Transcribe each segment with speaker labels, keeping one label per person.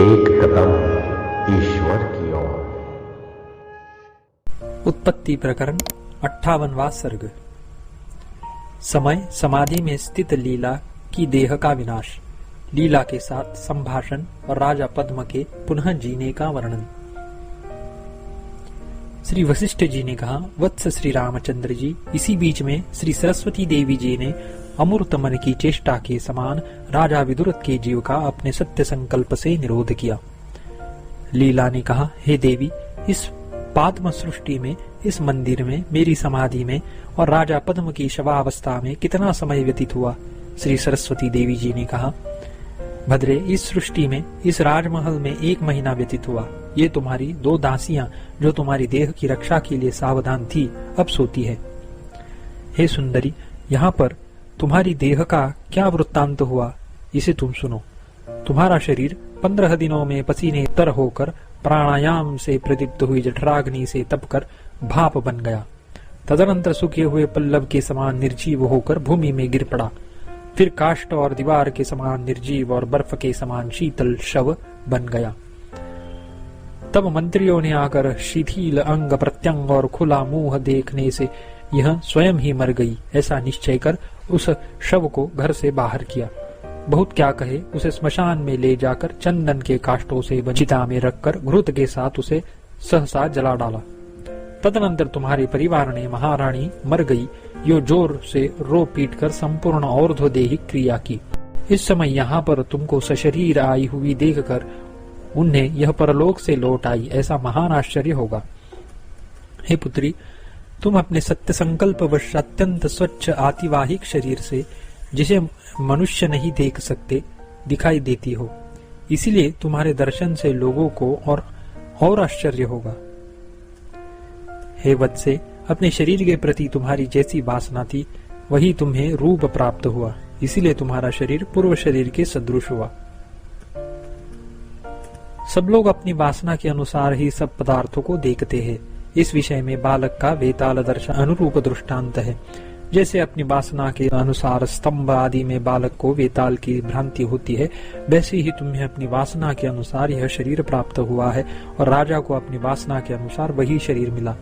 Speaker 1: एक कदम ईश्वर की ओर।
Speaker 2: उत्पत्ति प्रकरण 58वां सर्ग। समय समाधि में स्थित लीला की देह का विनाश, लीला के साथ संभाषण और राजा पद्म के पुनः जीने का वर्णन। श्री वशिष्ठ जी ने कहा, वत्स श्री रामचंद्र जी, इसी बीच में श्री सरस्वती देवी जी ने अमूर्त मन की चेष्टा के समान राजा विदुरथ के जीव का अपने सत्य संकल्प से निरोध किया। लीला ने कहा, हे देवी, इस पाद्म सृष्टि में, इस मंदिर में, मेरी समाधि में और राजा पद्म की शवावस्था में कितना समय व्यतीत हुआ। श्री सरस्वती देवी जी ने कहा, भद्रे, इस सृष्टि में, इस राजमहल में 1 महीना व्यतीत हुआ। ये तुम्हारी 2 दासियां जो तुम्हारी देह की रक्षा के लिए सावधान थी, अब सोती है। हे सुंदरी, यहाँ पर तुम्हारी देह का क्या वृत्तांत हुआ, इसे तुम सुनो। तुम्हारा शरीर 15 दिनों में पसीने तर होकर प्राणायाम से प्रदीप्त हुई जठराग्नि से तपकर भाप बन गया। तदनंतर सूखे हुए पल्लव के समान निर्जीव होकर भूमि में गिर पड़ा। फिर काष्ठ और दीवार के समान निर्जीव और बर्फ के समान शीतल शव बन गया। तब मंत्रियों ने आकर शिथिल अंग प्रत्यंग और खुला मुंह देखने से यह स्वयं ही मर गई ऐसा निश्चय कर उस शव को घर से बाहर किया। बहुत क्या कहे, उसे स्मशान में ले जाकर चंदन के काष्ठों से बनी चिता में रखकर घृत के साथ उसे सहसा जला डाला। तदनंतर तुम्हारे परिवार ने महारानी मर गई यो जोर से रो पीट कर संपूर्ण और्ध्वदेहिक क्रिया की। इस समय यहाँ पर तुमको सशरीर आई हुई देखकर उन्हें यह परलोक से लौट आई ऐसा महान आश्चर्य होगा। हे पुत्री, तुम अपने सत्य संकल्प वश अत्यंत स्वच्छ आतिवाहिक शरीर से, जिसे मनुष्य नहीं देख सकते, दिखाई देती हो। इसीलिए तुम्हारे दर्शन से लोगों को और आश्चर्य होगा। हे वत्से, अपने शरीर के प्रति तुम्हारी जैसी वासना थी, वही तुम्हें रूप प्राप्त हुआ। इसीलिए तुम्हारा शरीर पूर्व शरीर के सदृश हुआ। सब लोग अपनी वासना के अनुसार ही सब पदार्थों को देखते हैं। इस विषय में बालक का वेताल दर्शन अनुरूप दृष्टांत है। जैसे अपनी वासना के अनुसार स्तंभ आदि में बालक को वेताल की भ्रांति होती है, वैसे ही तुम्हें अपनी वासना के अनुसार यह शरीर प्राप्त हुआ है और राजा को अपनी वासना के अनुसार वही शरीर मिला।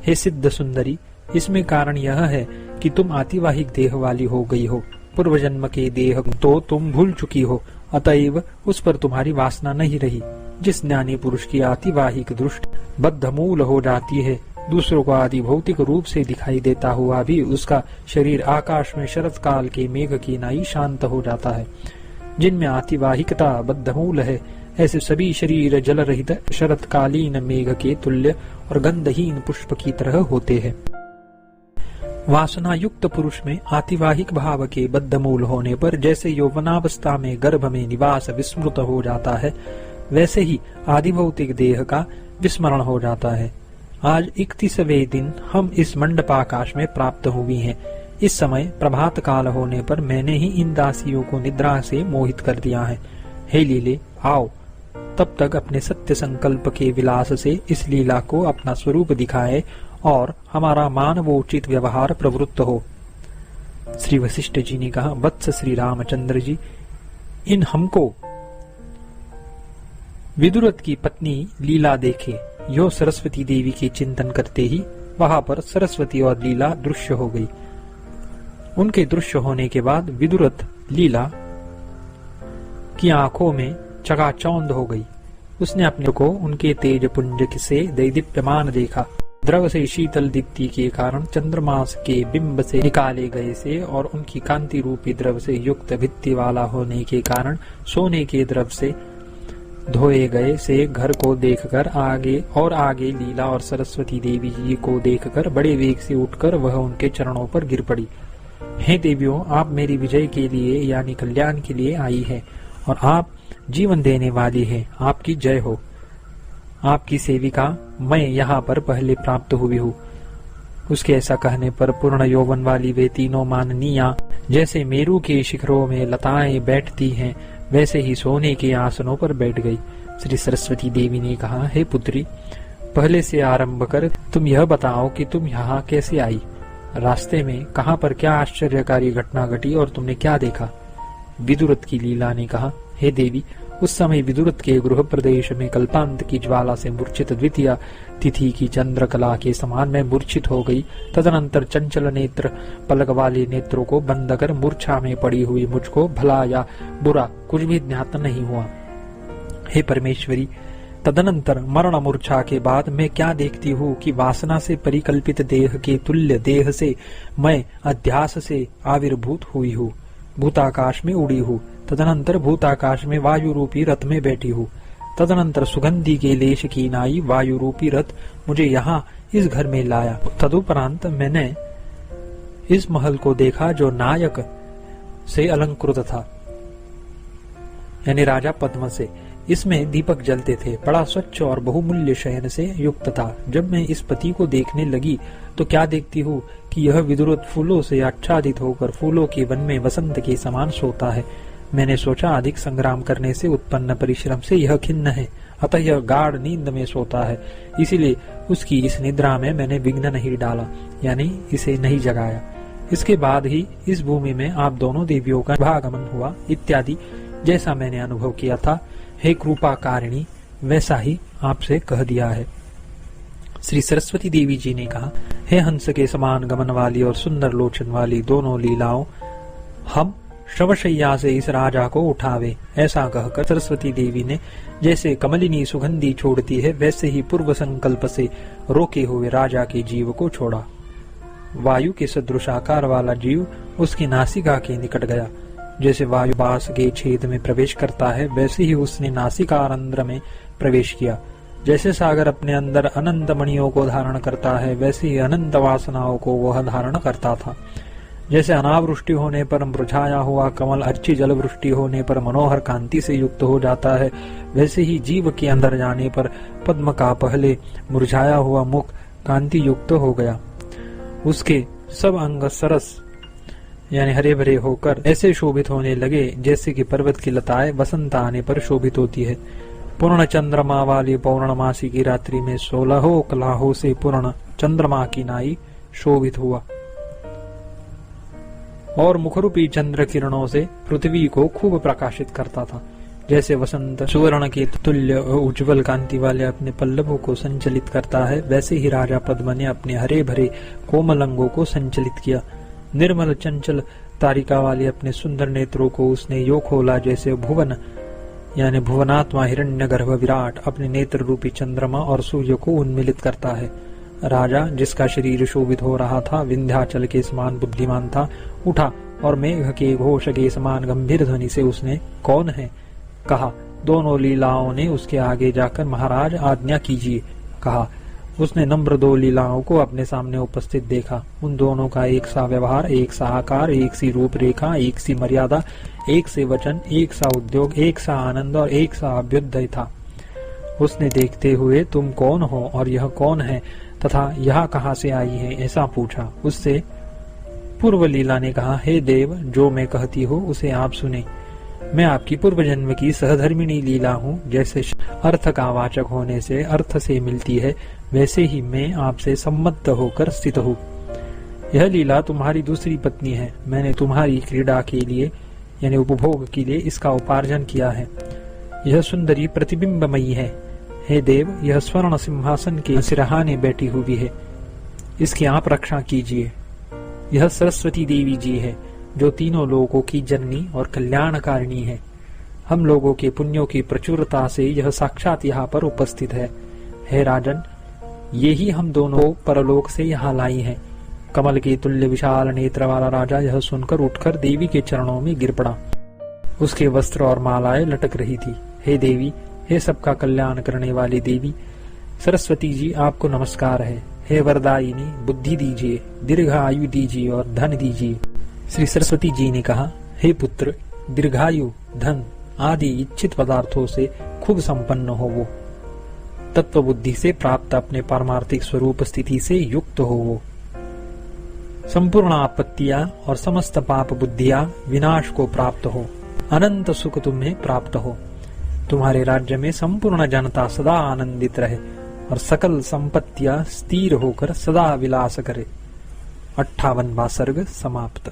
Speaker 2: हे सिद्ध सुंदरी, इसमें कारण यह है कि तुम आतिवाहिक देह वाली हो गई हो। पूर्व जन्म के देह तो तुम भूल चुकी हो, अतएव उस पर तुम्हारी वासना नहीं रही। जिस ज्ञानी पुरुष की आतिवाहिक दृष्टि बद्धमूल हो जाती है, दूसरों को आदि भौतिक रूप से दिखाई देता हुआ भी उसका शरीर आकाश में शरत काल के मेघ की नाई शांत हो जाता है। जिनमें आतिवाहिकता बद्धमूल है, ऐसे सभी शरीर जल रहित शरतकालीन मेघ के तुल्य और गंधहीन पुष्प की तरह होते हैं। वासना युक्त पुरुष में आतिवाहिक भाव के बद्धमूल होने पर जैसे यौवनावस्था में गर्भ में निवास विस्मृत हो जाता है, वैसे ही आदिभौतिक देह का विस्मरण हो जाता है। आज 31वें दिन हम इस मंडपाकाश में प्राप्त हुई हैं। इस समय प्रभात काल होने पर मैंने ही इन दासियों को निद्रा से मोहित कर दिया है। हे लीले, आओ, तब तक अपने सत्य संकल्प के विलास से इस लीला को अपना स्वरूप दिखाए और हमारा मानवोचित व्यवहार प्रवृत्त हो। श्री वशिष्ठ जी ने कहा, वत्स श्री रामचंद्र जी, इन हमको विदुरथ की पत्नी लीला देखे। यो सरस्वती देवी के चिंतन करते ही वहां पर सरस्वती और लीला दृश्य हो गई। उनके दृश्य होने के बाद विदुरथ लीला की आंखों में चकाचौंध हो गई। उसने अपने को उनके तेज पुंज से दैदीप्यमान देखा। द्रव से शीतल दीप्ति के कारण चंद्रमास के बिंब से निकाले गए से और उनकी कांति रूपी द्रव से युक्त भित्ति वाला होने के कारण सोने के द्रव से धोए गए से घर को देखकर आगे लीला और सरस्वती देवी जी को देखकर बड़े वेग से उठकर वह उनके चरणों पर गिर पड़ी। हे देवियों, आप मेरी विजय के लिए यानी कल्याण के लिए आई है और आप जीवन देने वाली है। आपकी जय हो। आपकी सेविका मैं यहाँ पर पहले प्राप्त हुई हूँ। उसके ऐसा कहने पर पूर्ण यौवन वाली वे तीनों माननिया जैसे मेरू के शिखरों में लताएं बैठती हैं, वैसे ही सोने के आसनों पर बैठ गई। श्री सरस्वती देवी ने कहा, हे पुत्री, पहले से आरंभ कर तुम यह बताओ कि तुम यहाँ कैसे आई, रास्ते में कहाँ पर क्या आश्चर्यकारी घटना घटी और तुमने क्या देखा। विदुरथ की लीला ने कहा, हे देवी, उस समय विदुरथ के गृह प्रदेश में कल्पांत की ज्वाला से मूर्छित द्वितीय तिथि की चंद्रकला के समान मैं मूर्छित हो गई। तदनंतर चंचल नेत्र पलक वाले नेत्रों को बंद कर मूर्छा में पड़ी हुई मुझको भला या बुरा कुछ भी ज्ञात नहीं हुआ। हे परमेश्वरी, तदनंतर मरण मूर्छा के बाद मैं क्या देखती हूँ कि वासना से परिकल्पित देह के तुल्य देह से मैं अध्यास से आविर्भूत हुई हूँ, भूताकाश में उड़ी हूँ। तदनंतर भूताकाश में वायु रूपी रथ में बैठी हूँ। तदनंतर सुगंधि के लेश की नाई वायु रूपी रथ मुझे यहाँ इस घर में लाया। तदुपरांत मैंने इस महल को देखा जो नायक से अलंकृत था, यानी राजा पद्म से। इसमें दीपक जलते थे, बड़ा स्वच्छ और बहुमूल्य शयन से युक्त था। जब मैं इस पति को देखने लगी तो क्या देखती हूँ कि यह विदुरथ फूलों से आच्छादित होकर फूलों के वन में वसंत के समान सोता है। मैंने सोचा अधिक संग्राम करने से उत्पन्न परिश्रम से यह खिन्न है, अतः यह गाढ़ नींद में सोता है। इसीलिए उसकी इस निद्रा में मैंने विघ्न नहीं डाला, यानी इसे नहीं जगाया। इसके बाद ही इस भूमि में आप दोनों देवियों का भागमन हुआ इत्यादि जैसा मैंने अनुभव किया था, हे कृपा कारिणी, वैसा ही आपसे कह दिया है। श्री सरस्वती देवी जी ने कहा, हे हंस के समान गमन वाली और सुंदर लोचन वाली दोनों लीलाओं, हम शवशैया से इस राजा को उठावे। ऐसा कहकर सरस्वती देवी ने जैसे कमलिनी सुगंधी छोड़ती है, वैसे ही पूर्व संकल्प से रोके हुए राजा के जीव को छोड़ा। वायु के सदृश आकार वाला जीव उसकी नासिका के निकट गया। जैसे वायु बांस के छेद में प्रवेश करता है, वैसे ही उसने नासिकारंध्र में प्रवेश किया। जैसे सागर अपने अंदर अनंत मणियों को धारण करता है, वैसे ही अनंत वासनाओं को वह धारण करता था। जैसे अनावृष्टि होने पर मुरझाया हुआ कमल अच्छी जलवृष्टि होने पर मनोहर कांति से युक्त हो जाता है, वैसे ही जीव के अंदर जाने पर पद्म का पहले मुरझाया हुआ मुख कांति युक्त हो गया। उसके सब अंग सरस यानी हरे भरे होकर ऐसे शोभित होने लगे जैसे कि पर्वत की लताएं वसंत आने पर शोभित होती है। पूर्ण चंद्रमा वाली पौर्णमासी की रात्रि में 16 कलाहों से पूर्ण चंद्रमा की नाई शोभित हुआ और मुखरूपी चंद्र किरणों से पृथ्वी को खूब प्रकाशित करता था। जैसे वसंत सुवर्ण के तुल्य उज्जवल कांति वाले अपने पल्लवों को संचलित करता है, वैसे ही राजा पद्म ने अपने हरे भरे कोमल अंगों को संचलित किया। निर्मल चंचल तारिका वाले अपने सुंदर नेत्रों को उसने यो खोला, जैसे भुवन यानी भुवनात्मा हिरण्यगर्भ विराट अपने नेत्र रूपी चंद्रमा और सूर्य को उन्मिलित करता है। राजा, जिसका शरीर शोभित हो रहा था, विंध्याचल के समान बुद्धिमान था, उठा और मेघ के घोष के समान गंभीर ध्वनि से उसने कौन है कहा। दोनों लीलाओं ने उसके आगे जाकर महाराज आज्ञा कीजिए कहा। उसने नम्र दो लीलाओं को अपने सामने उपस्थित देखा। उन दोनों का एक सा व्यवहार, एक सा आकार, एक सी रूपरेखा, एक सी मर्यादा, एक से वचन, एक सा उद्योग, एक सा आनंद और एक सा अभ्युदय था। उसने देखते हुए तुम कौन हो और यह कौन है तथा यह कहाँ से आई है ऐसा पूछा। उससे पूर्व लीला ने कहा, हे देव, जो मैं कहती हूँ उसे आप सुने। मैं आपकी पूर्व जन्म की सहधर्मिणी लीला हूँ। जैसे अर्थ का वाचक होने से अर्थ से मिलती है, वैसे ही मैं आपसे सम्मत होकर स्थित हूँ। यह लीला तुम्हारी दूसरी पत्नी है। मैंने तुम्हारी क्रीड़ा के लिए यानी उपभोग के लिए इसका उपार्जन किया है। यह सुंदरी प्रतिबिंबमयी है। हे देव, यह स्वर्ण सिंहासन के सिरहाने बैठी हुई है, इसकी आप रक्षा कीजिए। यह सरस्वती देवी जी है, जो तीनों लोगों की जननी और कल्याणकारिणी है। हम लोगों के पुण्यों की प्रचुरता से यह साक्षात यहाँ पर उपस्थित है। हे राजन, ये ही हम दोनों परलोक से यहाँ लाई हैं। कमल के तुल्य विशाल नेत्र वाला राजा यह सुनकर उठकर देवी के चरणों में गिर पड़ा। उसके वस्त्र और मालाएं लटक रही थी। हे देवी, हे सबका कल्याण करने वाली देवी सरस्वती जी, आपको नमस्कार है। हे वरदायिनी, बुद्धि दीजिए, दीर्घ आयु दीजिए और धन दीजिए। श्री सरस्वती जी ने कहा, हे पुत्र, दीर्घायु, धन आदि इच्छित पदार्थों से खूब संपन्न हो वो। तत्व बुद्धि से प्राप्त अपने पारमार्थिक स्वरूप स्थिति से युक्त हो वो। संपूर्ण आपत्तियां और समस्त पाप बुद्धियां विनाश को प्राप्त हो। अनंत सुख तुम्हें प्राप्त हो। तुम्हारे राज्य में संपूर्ण जनता सदा आनंदित रहे और सकल संपत्तियां स्थिर होकर सदा विलास करे। 58वां सर्ग समाप्त।